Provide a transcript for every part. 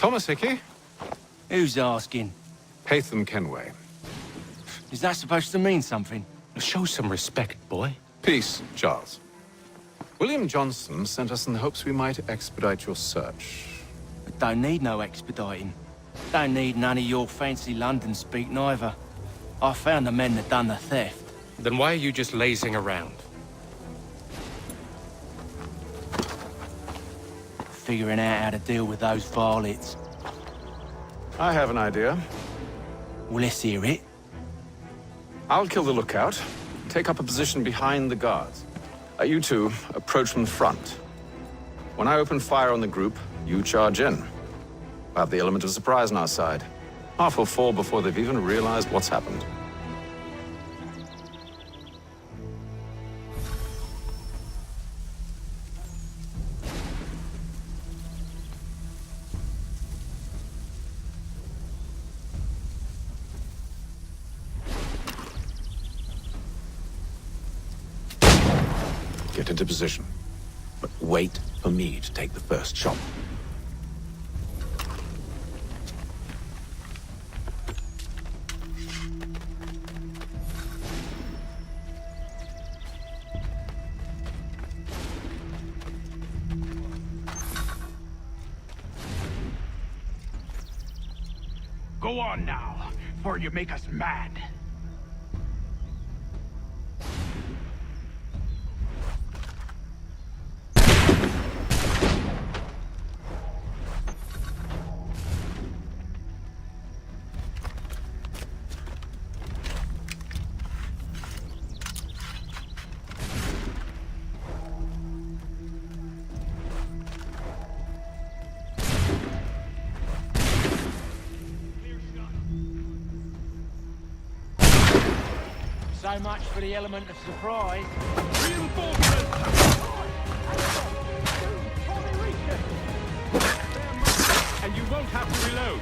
Thomas Hickey? Who's asking? Haytham Kenway. Is that supposed to mean something? Show some respect, boy. Peace, Charles. William Johnson sent us in the hopes we might expedite your search. I don't need no expediting. Don't need none of your fancy London speak neither. I found the men that done the theft. Then why are you just lazing around? Figuring out how to deal with those varlets. I have an idea. Well, let's hear it. I'll kill the lookout, take up a position behind the guards. You two approach from the front. When I open fire on the group, you charge in. We'll have the element of surprise on our side. Half will fall before they've even realized what's happened. Get into position. But wait for me to take the first shot. Go on now, before you make us mad. So much for the element of surprise. And you won't have to reload.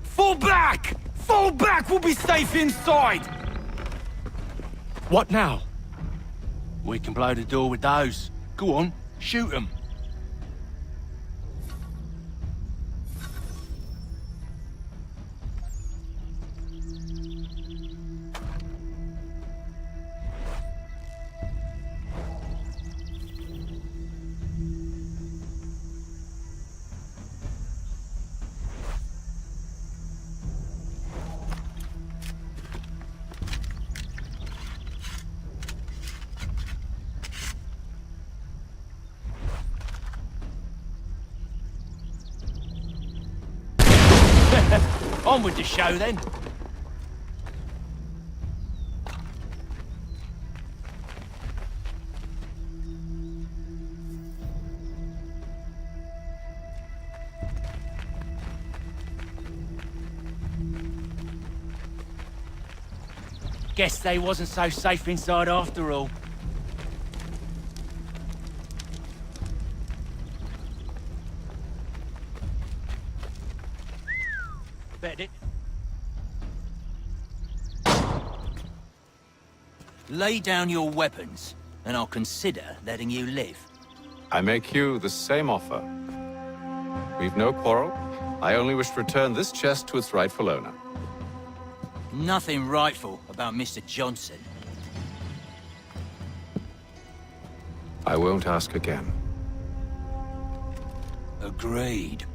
Fall back! Fall back! We'll be safe inside! What now? We can blow the door with those. Go on, shoot them. On with the show, then. Guess they wasn't so safe inside after all. Bet it. Lay down your weapons, and I'll consider letting you live. I make you the same offer. We've no quarrel. I only wish to return this chest to its rightful owner. Nothing rightful about Mr. Johnson. I won't ask again. Agreed.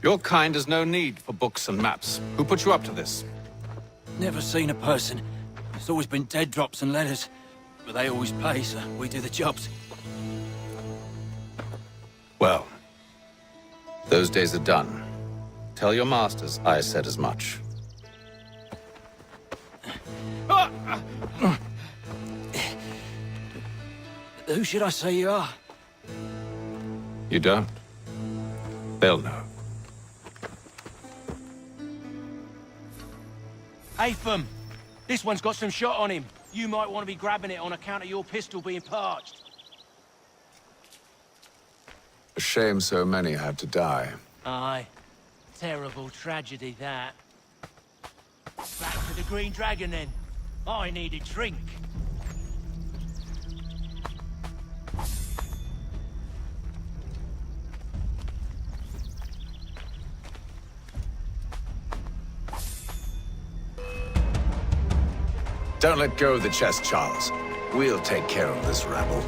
Your kind has no need for books and maps. Who put you up to this? Never seen a person. It's always been dead drops and letters. But they always pay, so we do the jobs. Well, those days are done. Tell your masters I said as much. Who should I say you are? You don't? They'll know. Atham! This one's got some shot on him. You might want to be grabbing it on account of your pistol being parched. A shame so many had to die. Aye. Terrible tragedy, that. Back to the Green Dragon, then. I need a drink. Don't let go of the chest, Charles. We'll take care of this rabble.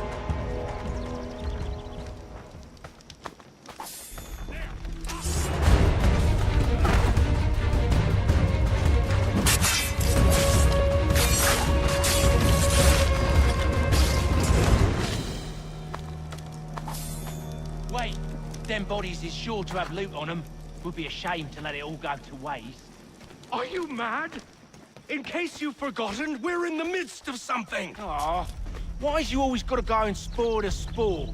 Wait, them bodies is sure to have loot on them. Would be a shame to let it all go to waste. Are you mad? In case you've forgotten, we're in the midst of something! Aw, why's you always gotta go and spoil the sport?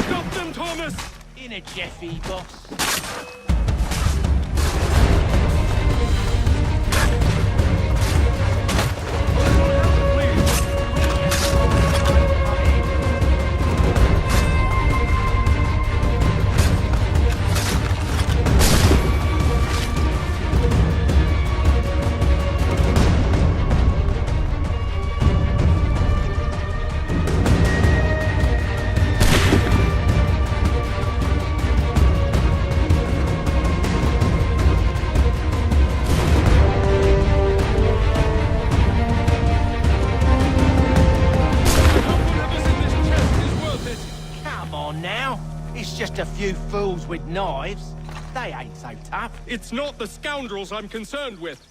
Stop them, Thomas! In a Jeffy, boss. It's just a few fools with knives. They ain't so tough. It's not the scoundrels I'm concerned with.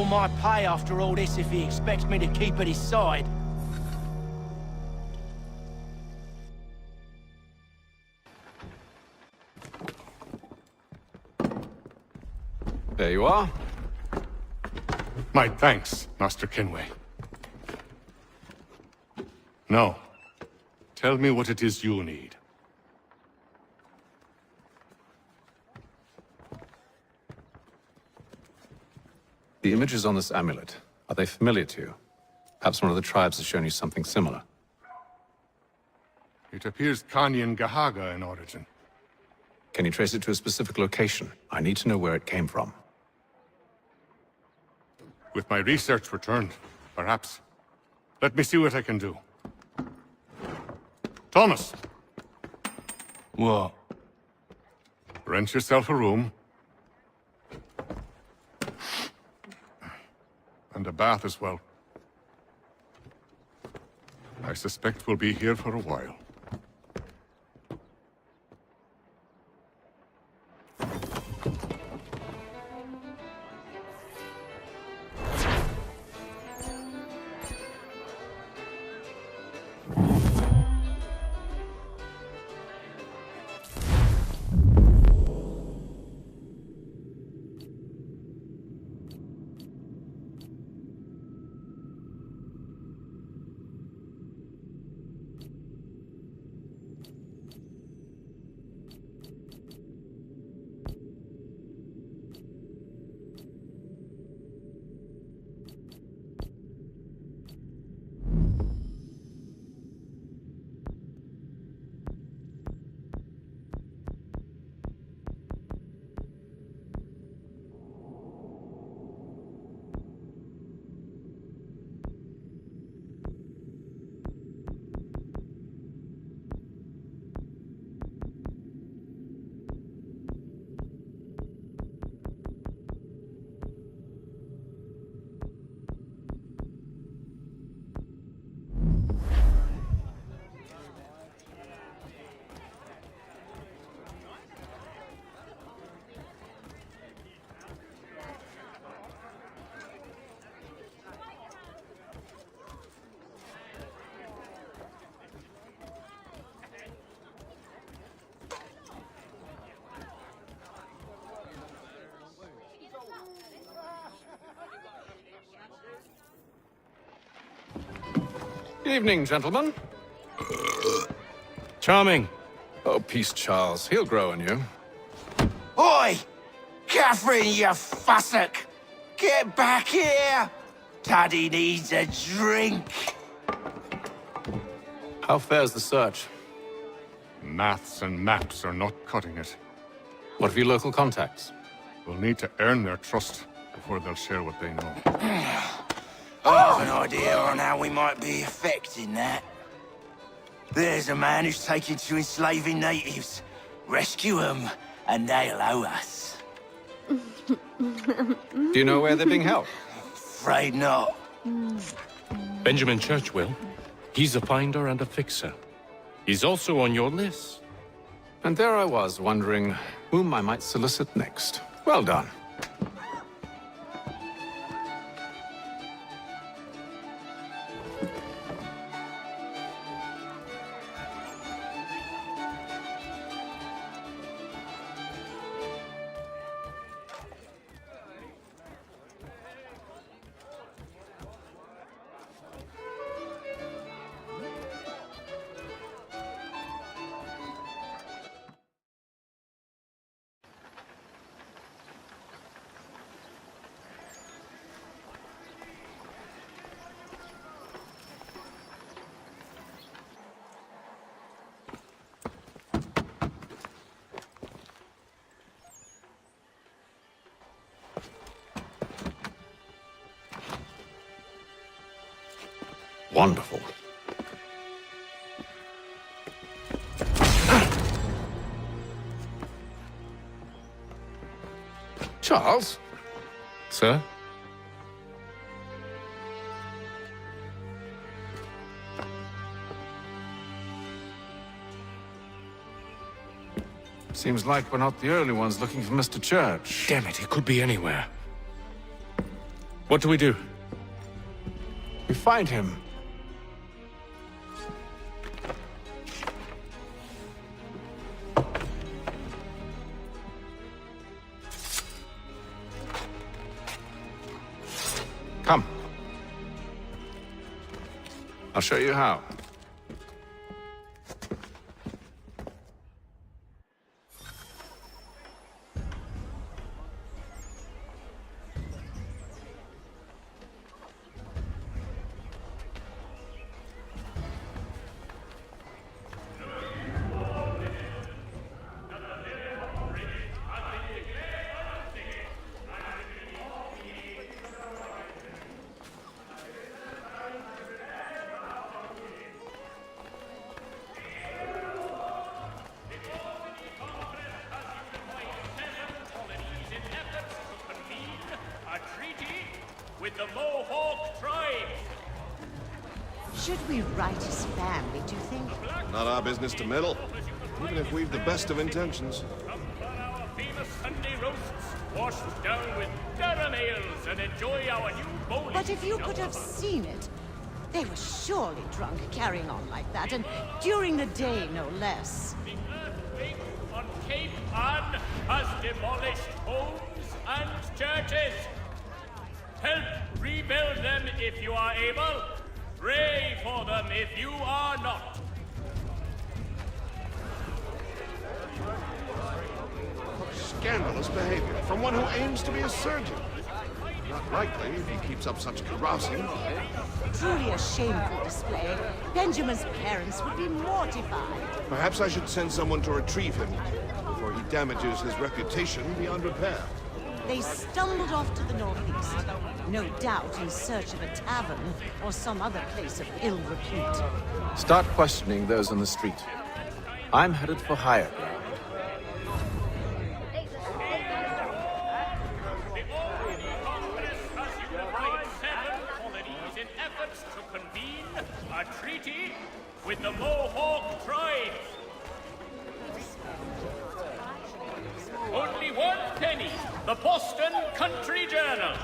double my pay after all this if he expects me to keep at his side. There you are. My thanks, Master Kenway. Now, tell me what it is you need. The images on this amulet, are they familiar to you? Perhaps one of the tribes has shown you something similar. It appears Kanyan Gahaga in origin. Can you trace it to a specific location? I need to know where it came from. With my research returned, perhaps. Let me see what I can do. Thomas! What? Rent yourself a room. And a bath as well. I suspect we'll be here for a while. Evening, gentlemen. Charming. Oh, peace, Charles. He'll grow on you. Oi! Catherine, you fussock! Get back here! Taddy needs a drink. How fares the search? Maths and maps are not cutting it. What of your local contacts? We'll need to earn their trust before they'll share what they know. I have an idea on how we might be affecting that. There's a man who's taken to enslaving natives. Rescue them, and they'll owe us. Do you know where they're being held? Afraid not. Benjamin Churchwill. He's a finder and a fixer. He's also on your list. And there I was, wondering whom I might solicit next. Well done. Wonderful. Charles? Sir? Seems like we're not the only ones looking for Mr. Church. Damn it, he could be anywhere. What do we do? We find him. Come. I'll show you how. With the Mohawk tribe. Should we write his family, do you think? Not our business to meddle, even if we've the best of intentions. Come for our famous Sunday roasts, washed down with garum ales, and enjoy our new bowling. But if you could have seen it, they were surely drunk carrying on like that, and during the day, no less. The earthquake on Cape Ann has demolished homes and churches. Help rebuild them if you are able. Pray for them if you are not. Scandalous behavior from one who aims to be a surgeon. Not likely if he keeps up such carousing. Truly a shameful display. Benjamin's parents would be mortified. Perhaps I should send someone to retrieve him before he damages his reputation beyond repair. They stumbled off to the northeast, no doubt in search of a tavern or some other place of ill repute. Start questioning those on the street. I'm headed for higher ground. The Albany Congress has unified 7 colonies in efforts to convene a treaty with the Mohawk tribe. Only 1 penny. The Boston Country Journal.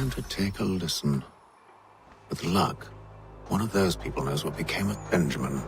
Time to take a listen. With luck, one of those people knows what became of Benjamin.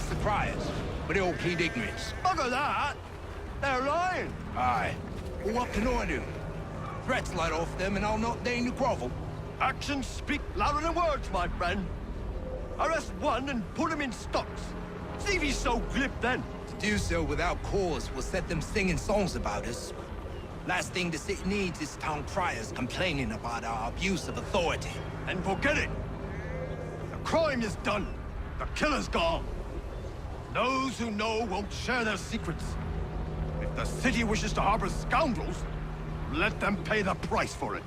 The criers, but they all plead ignorance. Bugger that! They're lying. Aye. Well, what can I do? Threats light off them and I'll not deign to grovel. Actions speak louder than words, my friend. Arrest one and put him in stocks. See if he's so glib then. To do so without cause will set them singing songs about us. Last thing the city needs is town criers complaining about our abuse of authority. And forget it. The crime is done. The killer's gone. Those who know won't share their secrets. If the city wishes to harbor scoundrels, let them pay the price for it.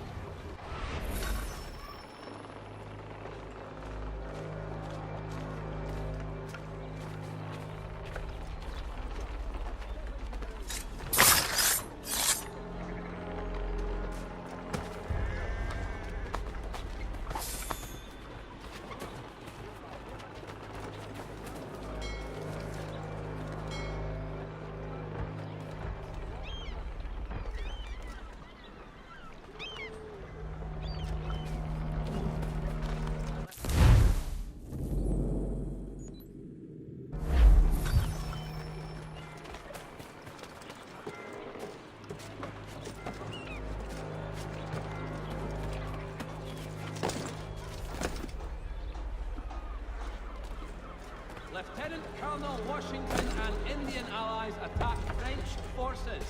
Lieutenant Colonel Washington and Indian allies attack French forces.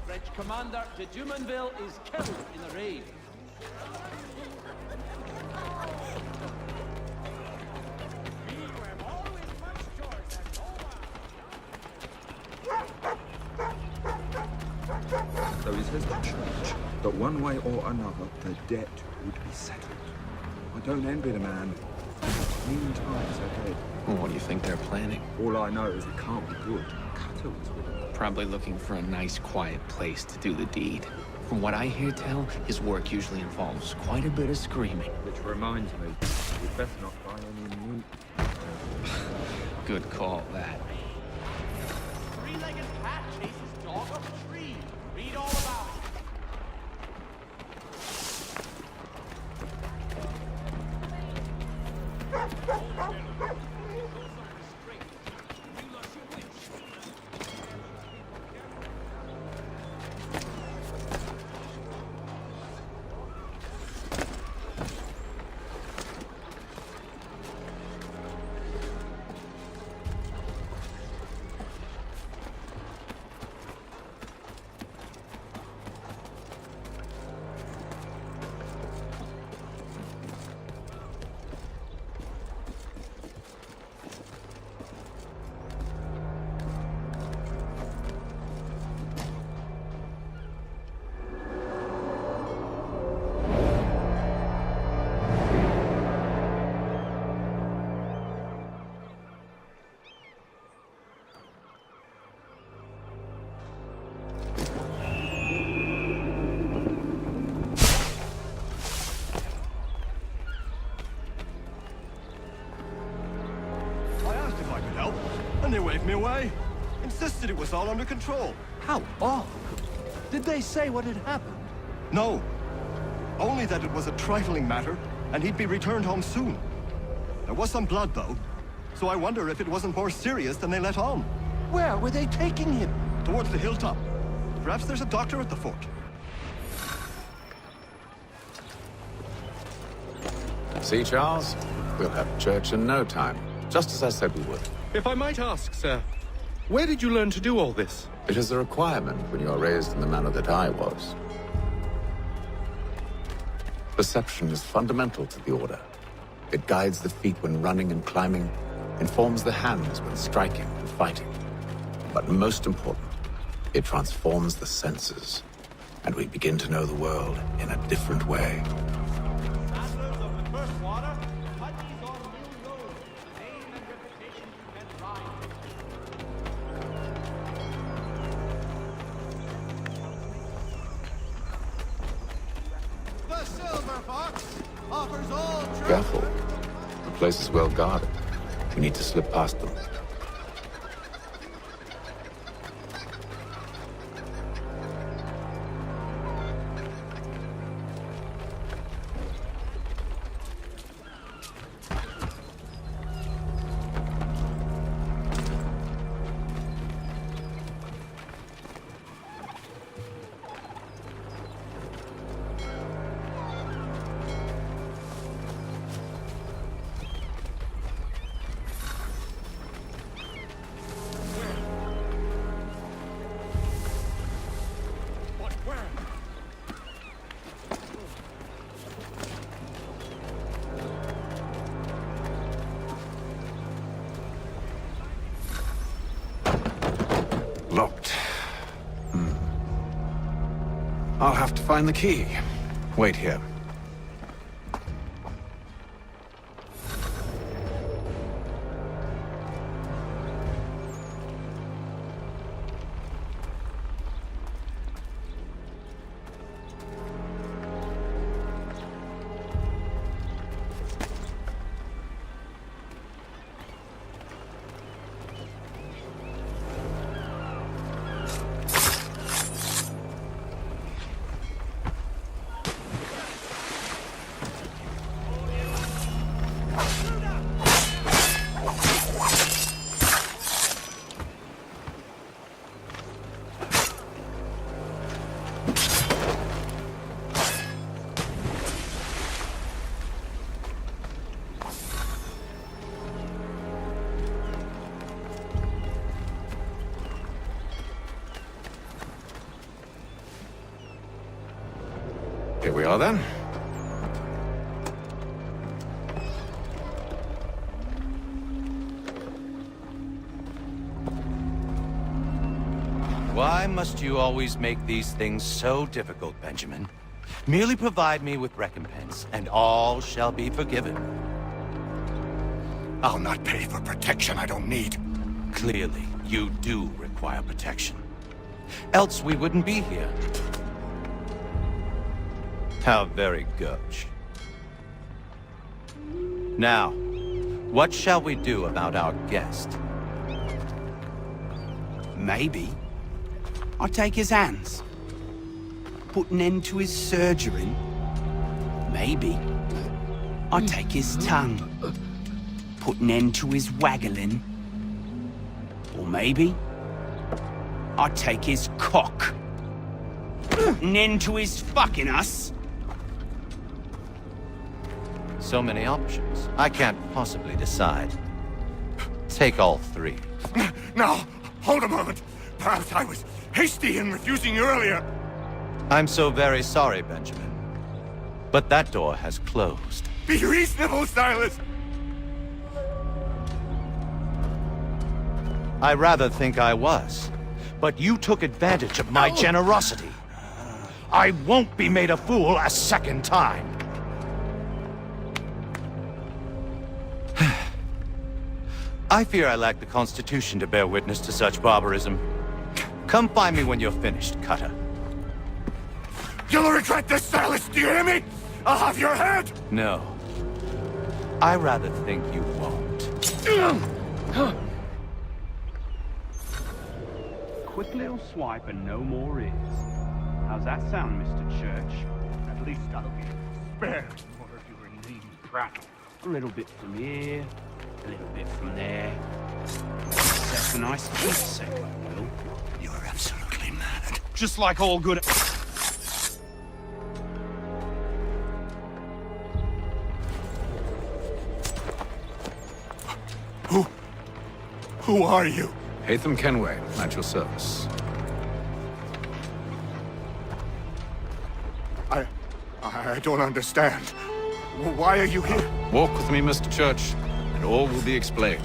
French commander de Jumonville is killed in the raid. So he says the church, but one way or another, the debt would be settled. I don't envy the man. Mean times ahead. Well, what do you think they're planning? All I know is it can't be good. Cutter was with him. Probably looking for a nice, quiet place to do the deed. From what I hear tell, his work usually involves quite a bit of screaming. Which reminds me, we'd best not buy any meat. Good call, that. Three-legged cat chases dog up a tree. Read all about it. gave me away. Insisted it was all under control. How odd. Did they say what had happened? No. Only that it was a trifling matter, and he'd be returned home soon. There was some blood, though, so I wonder if it wasn't more serious than they let on. Where were they taking him? Towards the hilltop. Perhaps there's a doctor at the fort. See, Charles? We'll have church in no time, just as I said we would. If I might ask, sir, where did you learn to do all this? It is a requirement when you are raised in the manner that I was. Perception is fundamental to the Order. It guides the feet when running and climbing, informs the hands when striking and fighting. But most important, it transforms the senses, and we begin to know the world in a different way. Careful. The place is well guarded. We need to slip past them. Locked. I'll have to find the key. Wait here. Here we are, then. Why must you always make these things so difficult, Benjamin? Merely provide me with recompense, and all shall be forgiven. I'll not pay for protection I don't need. Clearly, you do require protection. Else we wouldn't be here. How very gauche. Now, what shall we do about our guest? Maybe I'll take his hands. Put an end to his surgery. Maybe I'll take his tongue. Put an end to his waggling. Or maybe I'll take his cock. Put an end to his fucking us. So many options. I can't possibly decide. Take all three. Now, hold a moment. Perhaps I was hasty in refusing you earlier. I'm so very sorry, Benjamin. But that door has closed. Be reasonable, Silas. I rather think I was. But you took advantage of my generosity. I won't be made a fool a second time. I fear I lack the constitution to bear witness to such barbarism. Come find me when you're finished, Cutter. You'll regret this, Silas, do you hear me? I'll have your head! No. I rather think you won't. quick little swipe and no more is. How's that sound, Mr. Church? At least I'll be spared more of your inane prattle. A little bit from here, a little bit from there. That's a nice keepsake, Will. You're absolutely mad. Just like all good... Who are you? Hatham Kenway, at your service. I don't understand. Why are you here? Walk with me, Mr. Church, and all will be explained.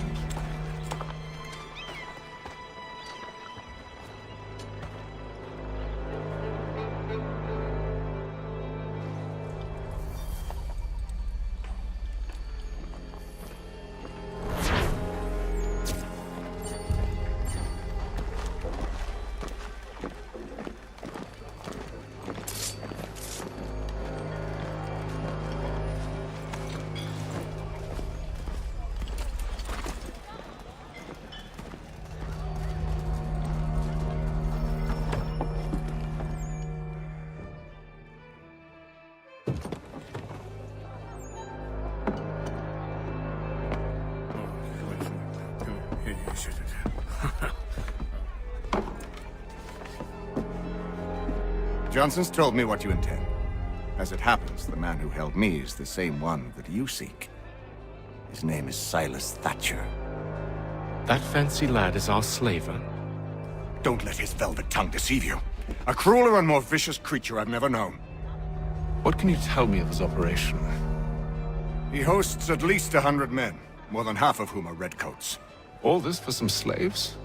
Johnson's told me what you intend. As it happens, the man who held me is the same one that you seek. His name is Silas Thatcher. That fancy lad is our slaver. Don't let his velvet tongue deceive you. A crueler and more vicious creature I've never known. What can you tell me of his operation? He hosts at least 100 men, more than half of whom are redcoats. All this for some slaves?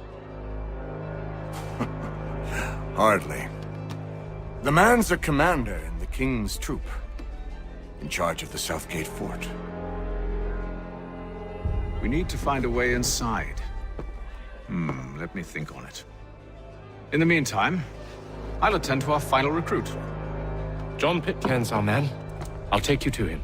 Hardly. The man's a commander in the King's troop, in charge of the Southgate Fort. We need to find a way inside. Let me think on it. In the meantime, I'll attend to our final recruit. John Pitcairn's our man. I'll take you to him.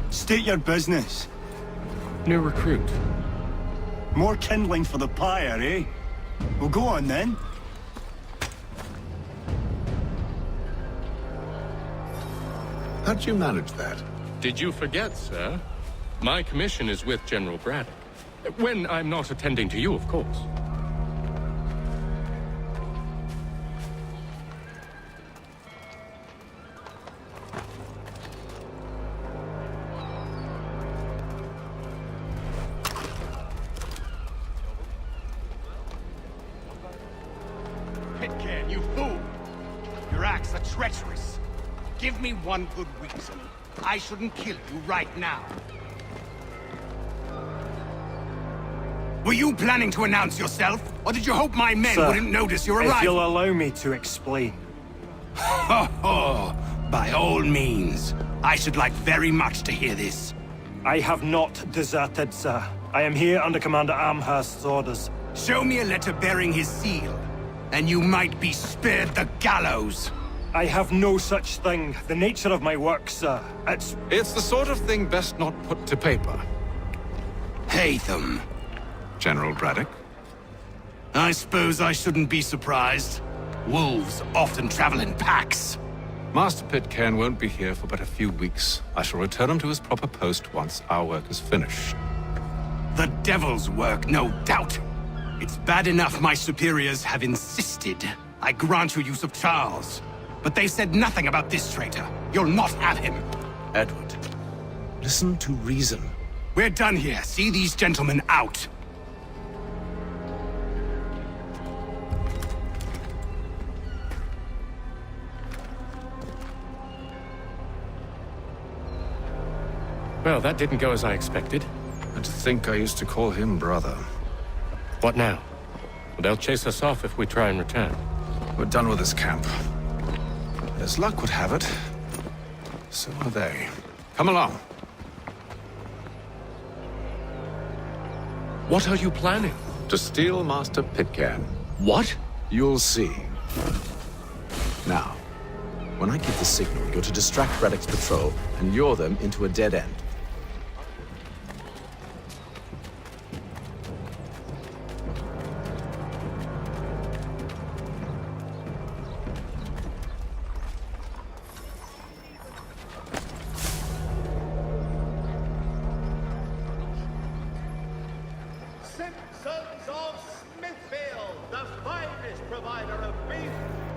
State your business. New recruit. More kindling for the pyre, eh? Well, go on then. How'd you manage that? Did you forget, sir? My commission is with General Braddock. When I'm not attending to you, of course. Pitcairn, you fool! Your acts are treacherous. Give me one good reason. I shouldn't kill you right now. Were you planning to announce yourself? Or did you hope my men Sir, wouldn't notice your arrival? if you'll allow me to explain. Ho ho! By all means. I should like very much to hear this. I have not deserted, sir. I am here under Commander Amherst's orders. Show me a letter bearing his seal, and you might be spared the gallows. I have no such thing. The nature of my work, sir. It's the sort of thing best not put to paper. Hatham. General Braddock? I suppose I shouldn't be surprised. Wolves often travel in packs. Master Pitcairn won't be here for but a few weeks. I shall return him to his proper post once our work is finished. The devil's work, no doubt. It's bad enough my superiors have insisted I grant you use of Charles. But they said nothing about this traitor. You'll not have him. Edward, listen to reason. We're done here. See these gentlemen out. Well, that didn't go as I expected. And to think I used to call him brother. What now? Well, they'll chase us off if we try and return. We're done with this camp. As luck would have it, so are they. Come along. What are you planning? To steal Master Pitcairn. What? You'll see. Now, when I give the signal, you're to distract Braddock's patrol and lure them into a dead end. Simpsons of Smithfield, the finest provider of beef,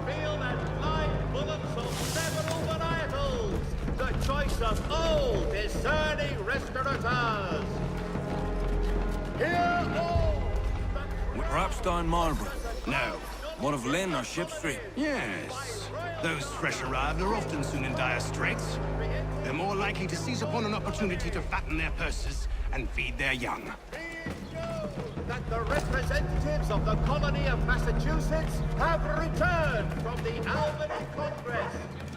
veal and live bullocks of several varietals. The choice of old, discerning restaurateurs. Here all Perhaps down Marlborough. No. One of Lynn or Ship Street. Yes. Those fresh arrived are often soon in dire straits. They're more likely to seize upon an opportunity to fatten their purses and feed their young. that the representatives of the colony of Massachusetts have returned from the Albany Congress.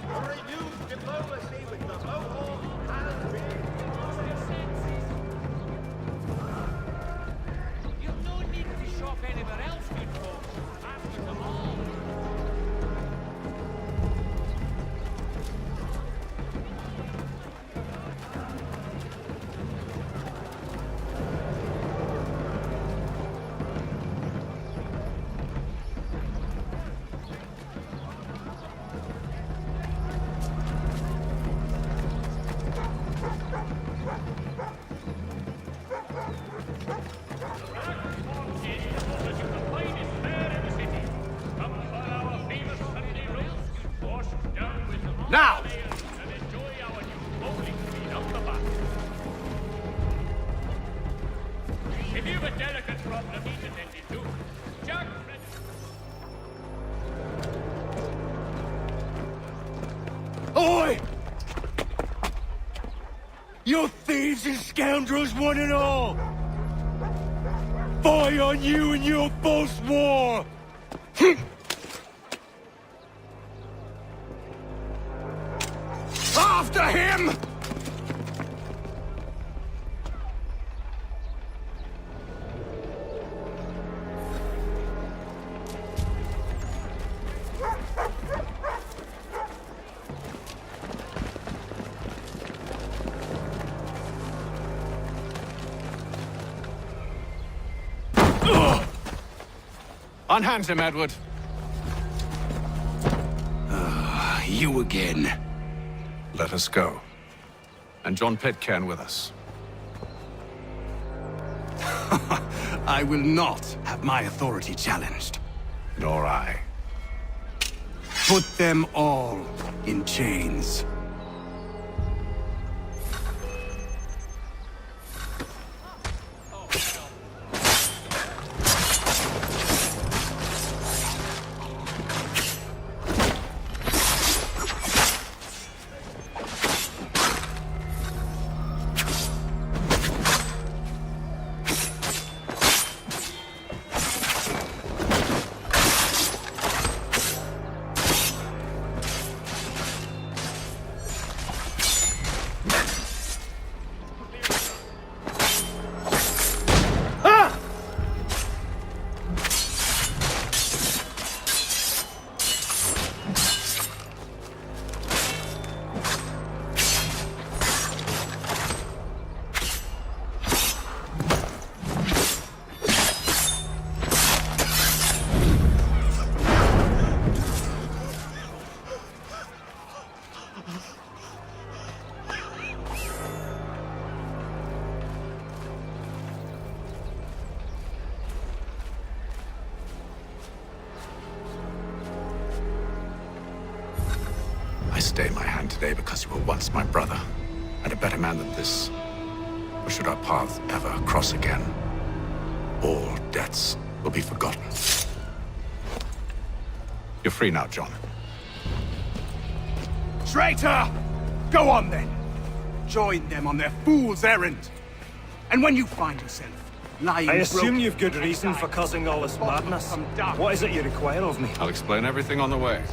Renewed diplomacy with the Mohawk has been... You've no need to shop anywhere else, good folks. After them all. Now! If you've a delicate problem, he's attended to. Jack, Oi! You thieves and scoundrels, one and all! Fie on you and your false war! After him! Unhand him, Edward. You again. Let us go. And John Pitcairn with us. I will not have my authority challenged. Nor I. Put them all in chains. I stay my hand today because you were once my brother, and a better man than this. Or should our paths ever cross again, all debts will be forgotten. You're free now, John. Traitor! Go on then. Join them on their fool's errand. And when you find yourself lying I assume broken you've good reason for causing all this madness. What is it you require of me? I'll explain everything on the way.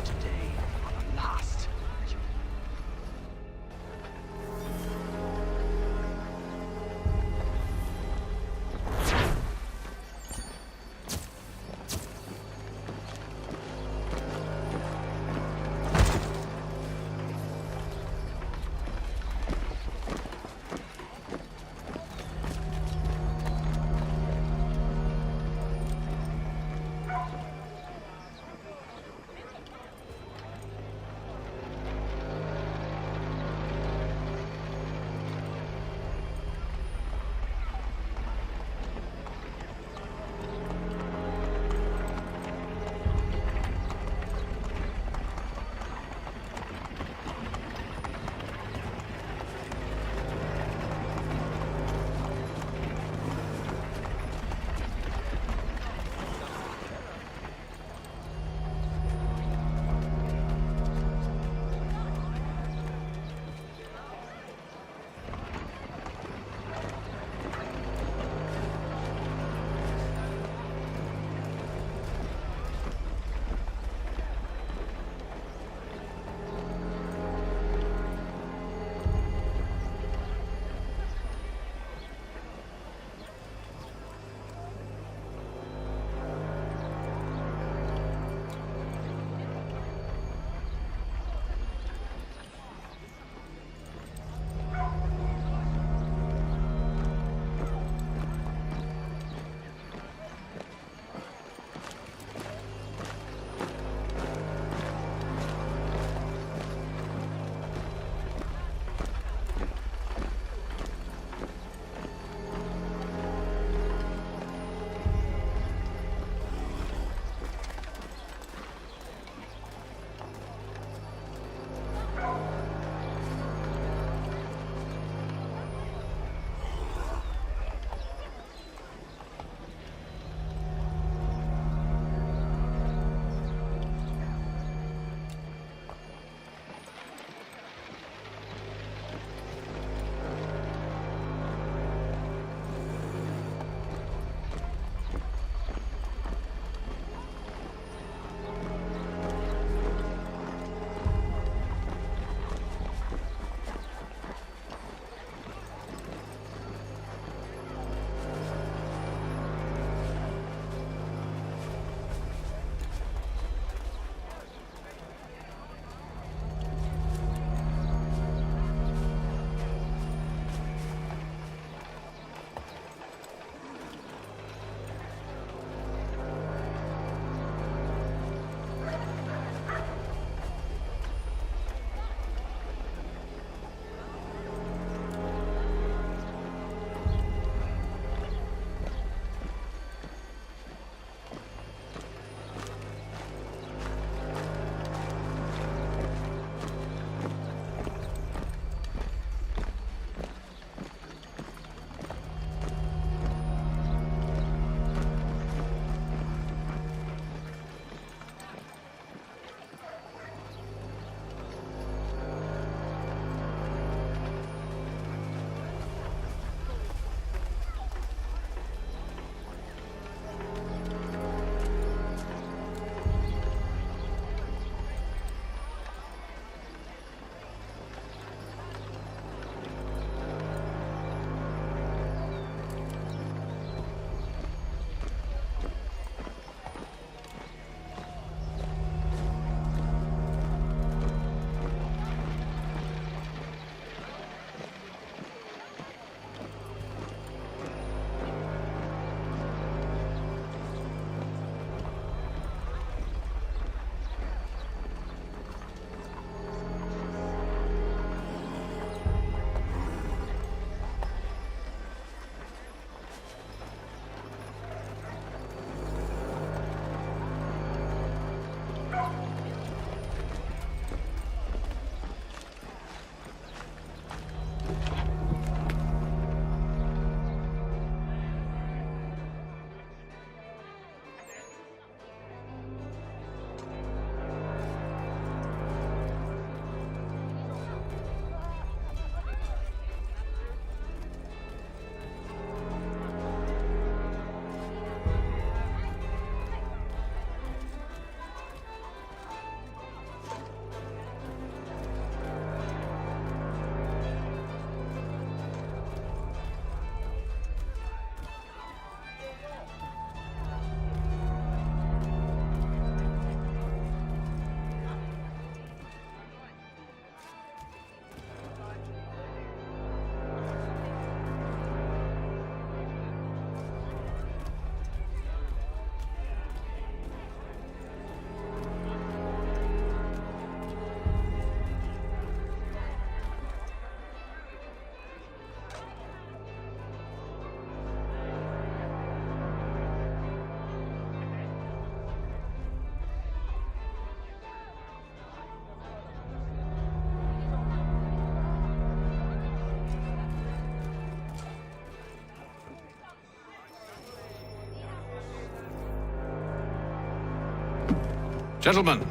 Gentlemen,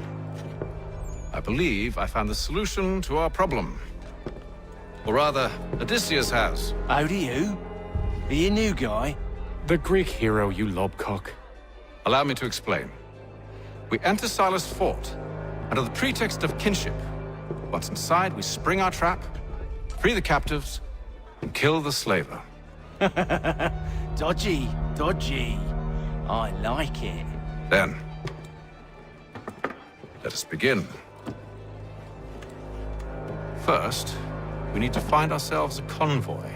I believe I found the solution to our problem. Or rather, Odysseus has. How do you? Are you a new guy? The Greek hero, you lobcock. Allow me to explain. We enter Silas' fort, under the pretext of kinship. Once inside, we spring our trap, free the captives, and kill the slaver. Dodgy, dodgy. I like it. Then, let us begin. First, we need to find ourselves a convoy.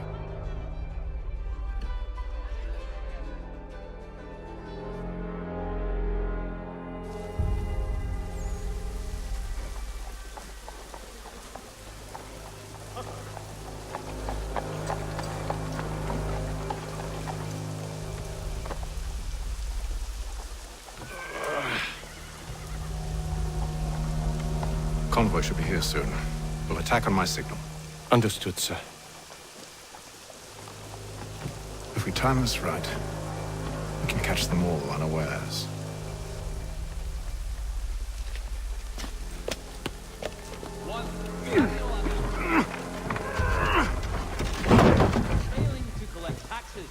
Convoy should be here soon. We'll attack on my signal. Understood, sir. If we time this right, we can catch them all unawares. Failing to collect taxes.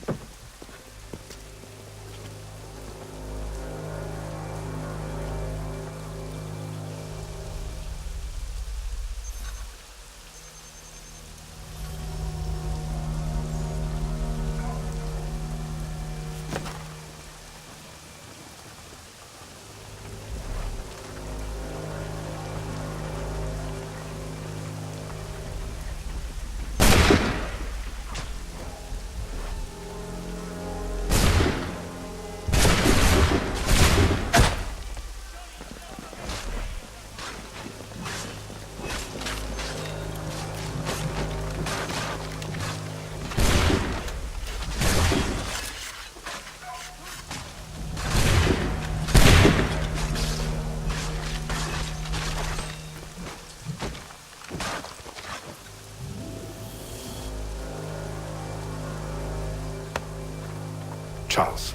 Charles,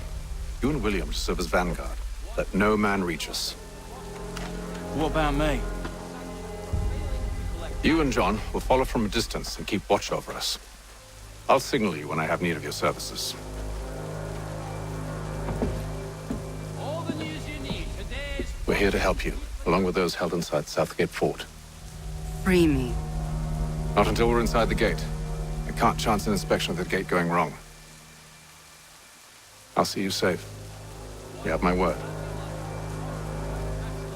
you and William serve as vanguard. Let no man reach us. What about me? You and John will follow from a distance and keep watch over us. I'll signal you when I have need of your services. All the news you need today is... We're here to help you, along with those held inside Southgate Fort. Free me. Not until we're inside the gate. I can't chance an inspection of the gate going wrong. I'll see you safe. You have my word. Tax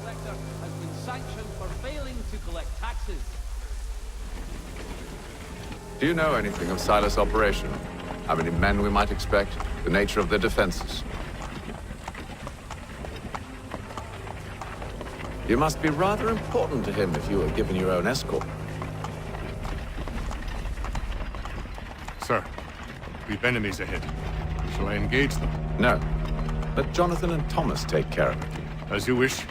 collector has been sanctioned for failing to collect taxes. Do you know anything of Silas' operation? How many men we might expect? The nature of their defenses? You must be rather important to him if you are given your own escort. Sir, we've enemies ahead. Shall I engage them? No. Let Jonathan and Thomas take care of it. As you wish.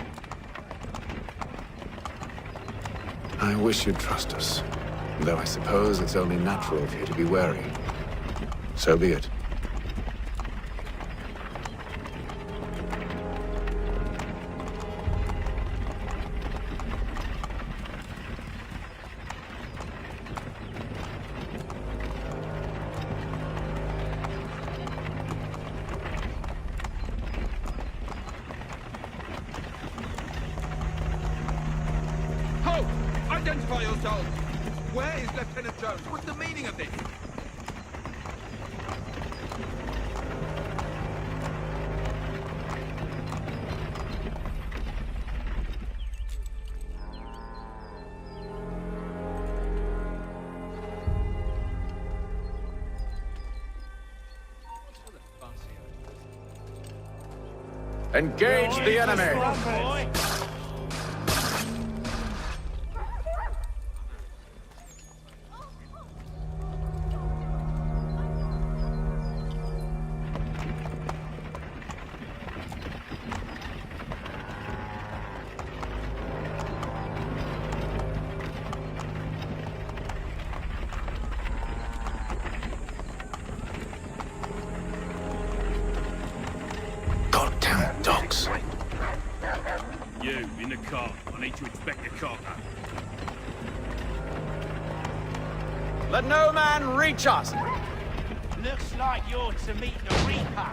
I wish you'd trust us. Though I suppose it's only natural for you to be wary. So be it. Halt! Identify yourselves! Where is Lieutenant Jones? What's the meaning of this? Engage the enemy! Goddamn dogs. car. I need to inspect the cargo. Let no man reach us! Looks like you're to meet the Reaper.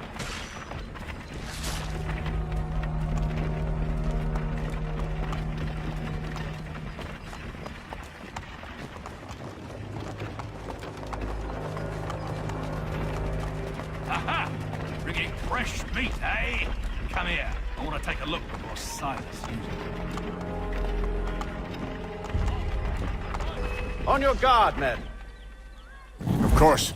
Aha! Bringing fresh meat, eh? Come here. I want to take a look before Silas uses it. On your guard, men. Of course.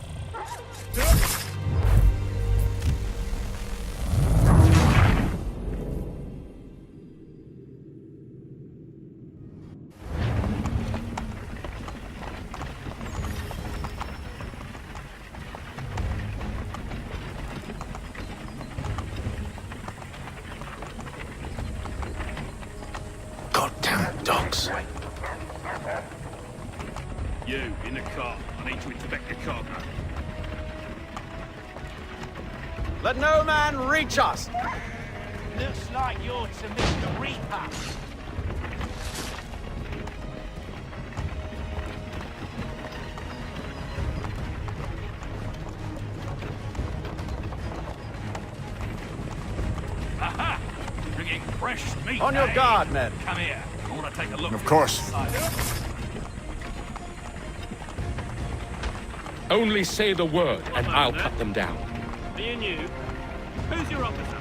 Goddamn dogs. You, in the car. I need to inspect the cargo. Let no man reach us! Looks like you're to meet the Reaper. Aha! Bringing fresh meat, On your eh? guard, men. Come here. I want to take a look. Of course. Only say the word, and I'll cut them down. Me and you. Who's your officer?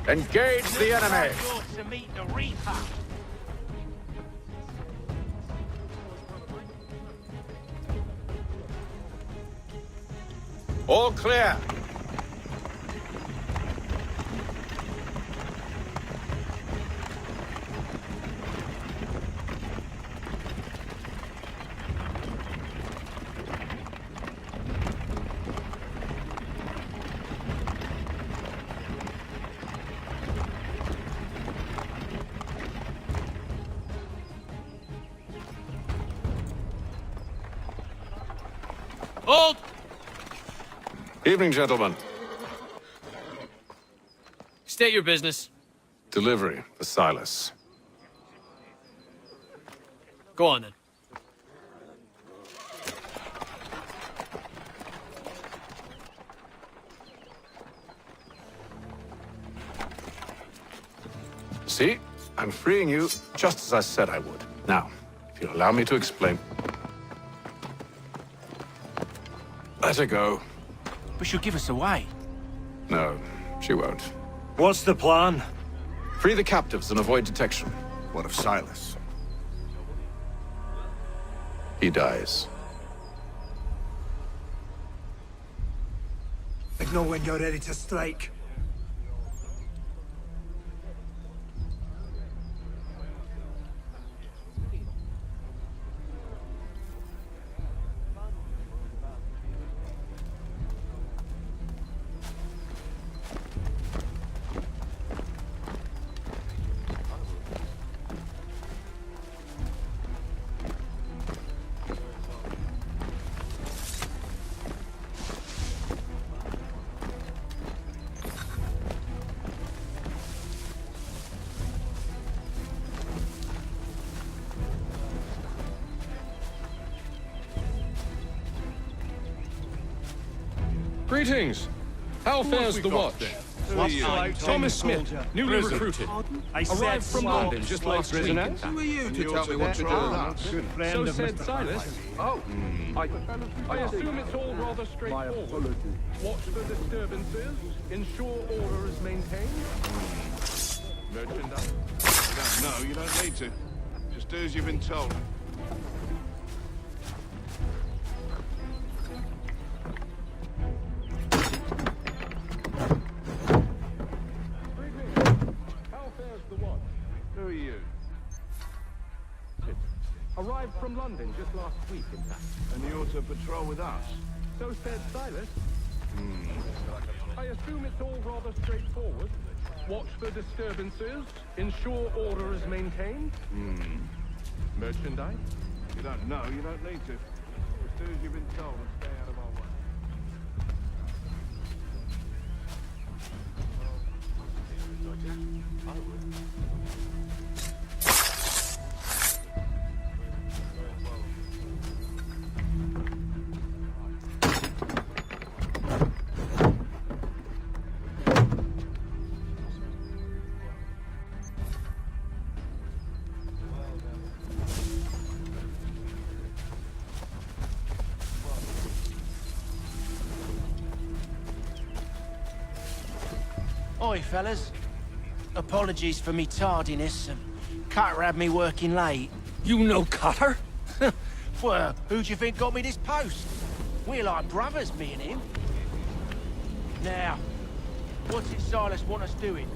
Engage the enemy! You're to meet the Reaper. All clear. Hold! Evening, gentlemen. State your business. Delivery for Silas. Go on, then. See? I'm freeing you just as I said I would. Now, if you'll allow me to explain. Let her go. But she'll give us away. No, she won't. What's the plan? Free the captives and avoid detection. What of Silas? He dies. Signal when you're ready to strike. Greetings. How fares the watch? Thomas Smith, newly recruited. Arrived from London just last week. Who are you to tell me what to do? Good friend So of said Mr. Silas. Oh. I assume it's all rather straightforward. Watch for disturbances, ensure order is maintained. Merchandise. No, you don't need to. Just do as you've been told. How fares the watch? Who are you? Arrived from London just last week, in fact. And you're to patrol with us? So said Silas. I assume it's all rather straightforward. Watch for disturbances, ensure order is maintained. Merchandise. You don't know, you don't need to. Just do as you've been told and stay out of our way. Oi, fellas. Apologies for me tardiness. Cutter had me working late. You know Cutter? Well, who do you think got me this post? We're like brothers, me and him. Now, what's it Silas want us doing?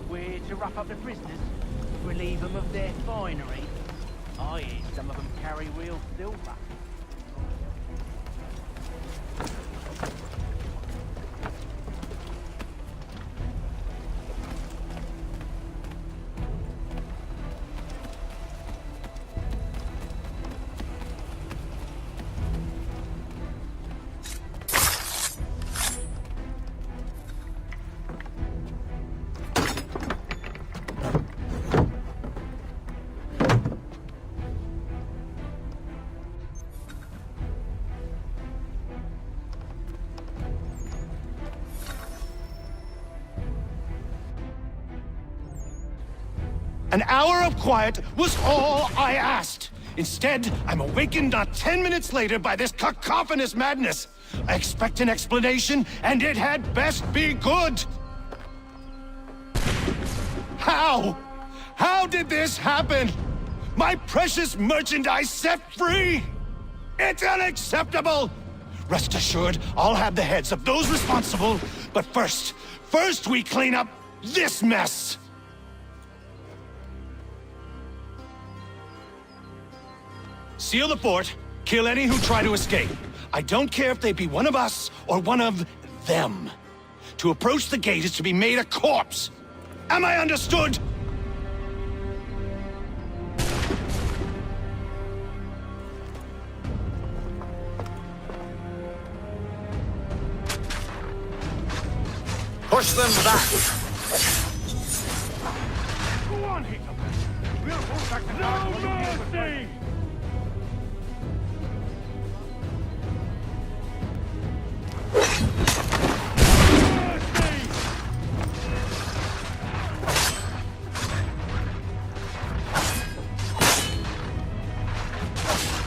We're to rough up the prisoners? Relieve them of their finery? I hear some of them carry real silver. An hour of quiet was all I asked. Instead, I'm awakened not 10 minutes later by this cacophonous madness. I expect an explanation, and it had best be good. How? How did this happen? My precious merchandise set free! It's unacceptable! Rest assured, I'll have the heads of those responsible, but first we clean up this mess! Seal the fort, kill any who try to escape. I don't care if they be one of us or one of them. To approach the gate is to be made a corpse. Am I understood? Push them back! Go on, Hiccup. We'll hold back the No mercy!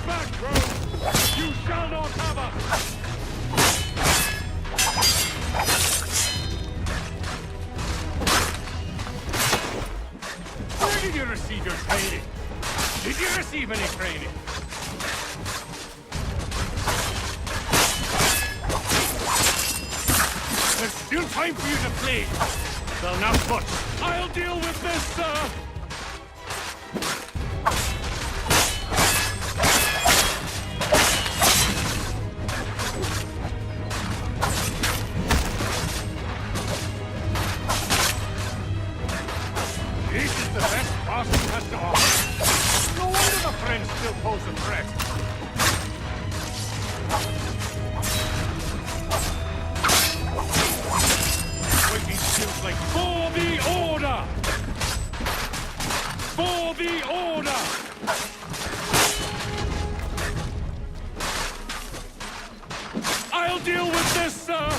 Back, rogue! You shall not have us! Where did you receive your training? Did you receive any training? There's still time for you to play. Well, now what? I'll deal with this, sir! This is the best Boston has to offer. No wonder the French still pose a threat. Fighting skills like for the order! For the order! I'll deal with this, sir!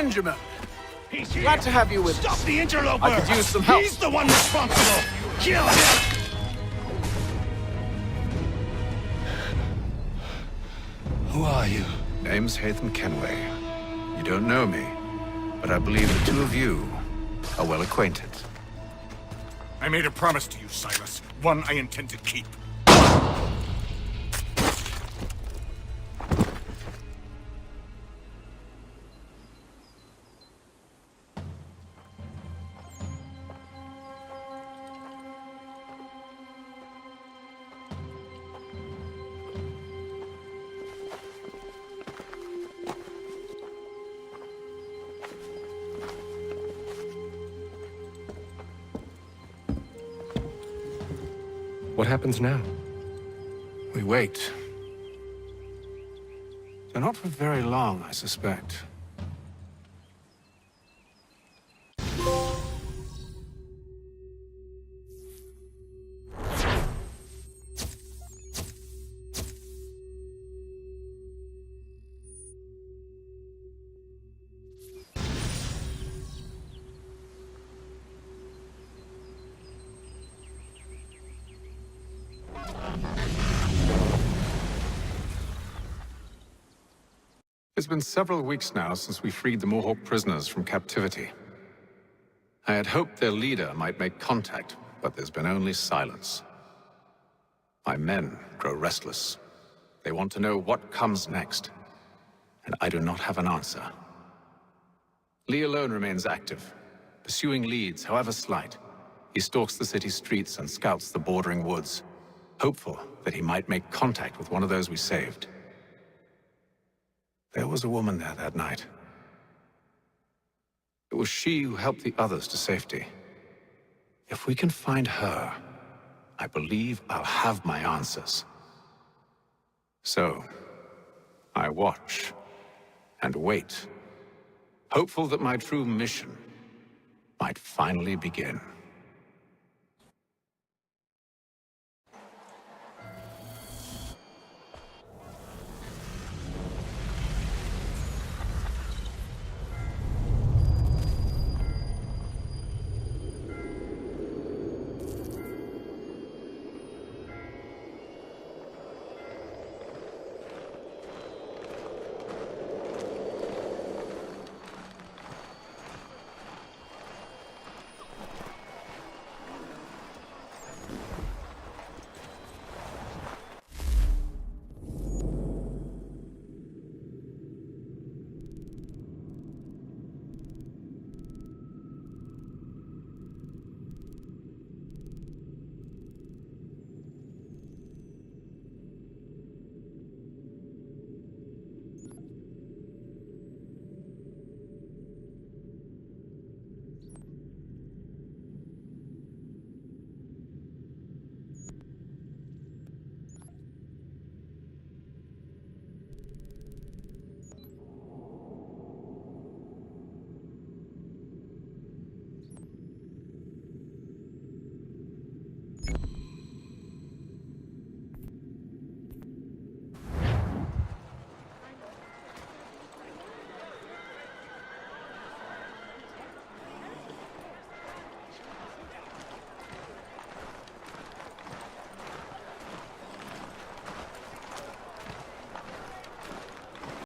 Benjamin! He's here! Glad to have you with Stop us. the interloper! I could use some help. He's the one responsible! Kill him! Who are you? Name's Hatham Kenway. You don't know me, but I believe the two of you are well acquainted. I made a promise to you, Silas. One I intend to keep. What happens now? We wait. So not for very long, I suspect. It's been several weeks now since we freed the Mohawk prisoners from captivity. I had hoped their leader might make contact, but there's been only silence. My men grow restless. They want to know what comes next, and I do not have an answer. Lee alone remains active, pursuing leads, however slight. He stalks the city streets and scouts the bordering woods, hopeful that he might make contact with one of those we saved. There was a woman there that night. It was she who helped the others to safety. If we can find her, I believe I'll have my answers. So, I watch and wait, hopeful that my true mission might finally begin.